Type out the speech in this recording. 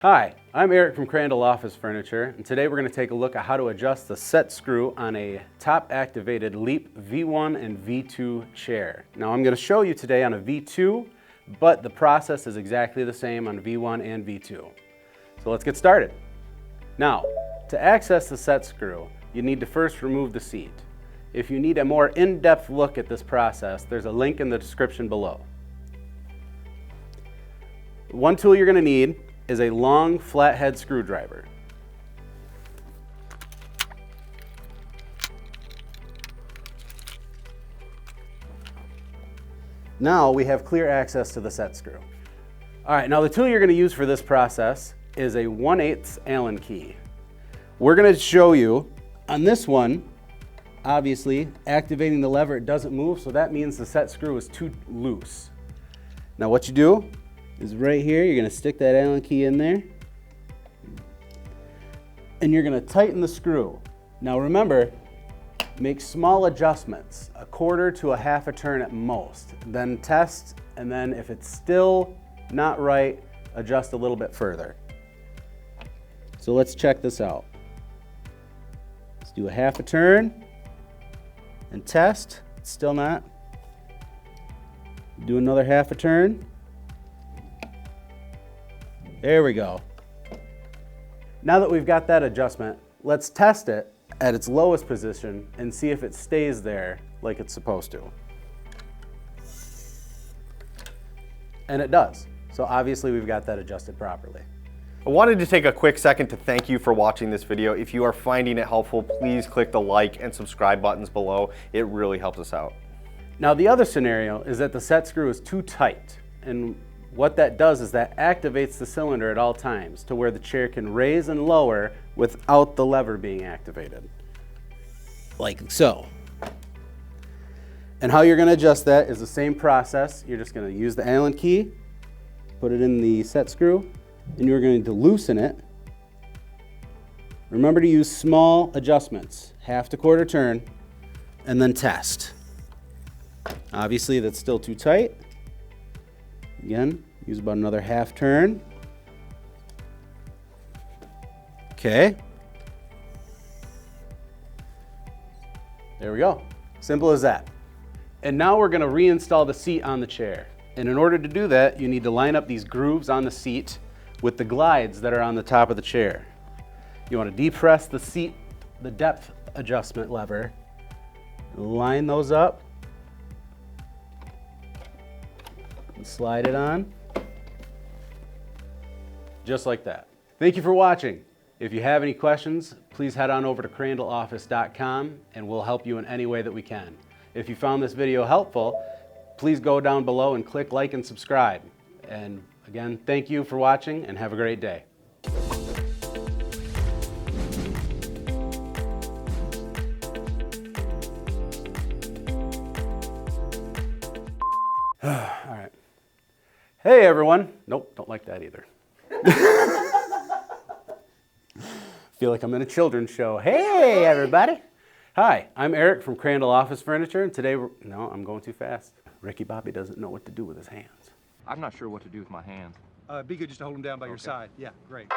Hi, I'm Eric from Crandall Office Furniture, and today we're going to take a look at how to adjust the set screw on a top-activated Leap V1 and V2 chair. Now I'm going to show you today on a V2, but the process is exactly the same on V1 and V2. So let's get started. Now, to access the set screw, you need to first remove the seat. If you need a more in-depth look at this process, there's a link in the description below. One tool you're going to need is a long flathead screwdriver. Now we have clear access to the set screw. All right, now the tool you're going to use for this process is a 1/8 Allen key. We're going to show you on this one, obviously activating the lever, it doesn't move, so that means the set screw is too loose. Now what you do is right here, you're going to stick that Allen key in there and you're going to tighten the screw. Now remember, make small adjustments, 1/4 to 1/2 turn at most, then test, and then if it's still not right, adjust a little bit further. So let's check this out. Let's do 1/2 turn and test. It's still not. Do another 1/2 turn. There we go. Now that we've got that adjustment, let's test it at its lowest position and see if it stays there like it's supposed to. And it does. So obviously we've got that adjusted properly. I wanted to take a quick second to thank you for watching this video. If you are finding it helpful, please click the like and subscribe buttons below. It really helps us out. Now the other scenario is that the set screw is too tight, and what that does is that activates the cylinder at all times to where the chair can raise and lower without the lever being activated. Like so. And how you're going to adjust that is the same process. You're just going to use the Allen key, put it in the set screw, and you're going to loosen it. Remember to use small adjustments, 1/2 to 1/4 turn, and then test. Obviously that's still too tight. Again, use about another 1/2 turn. Okay. There we go. Simple as that. And now we're going to reinstall the seat on the chair. And in order to do that, you need to line up these grooves on the seat with the glides that are on the top of the chair. You want to depress the seat, the depth adjustment lever, line those up, and slide it on, just like that. Thank you for watching. If you have any questions, please head on over to crandalloffice.com and we'll help you in any way that we can. If you found this video helpful, please go down below and click like and subscribe. And again, thank you for watching and have a great day. All right. Hey everyone. Nope, don't like that either. Feel like I'm in a children's show. Hey everybody. Hi, I'm Eric from Crandall Office Furniture, and today no, I'm going too fast. Ricky Bobby doesn't know what to do with his hands. I'm not sure what to do with my hands. Be good just to hold them down by your side. Yeah, great.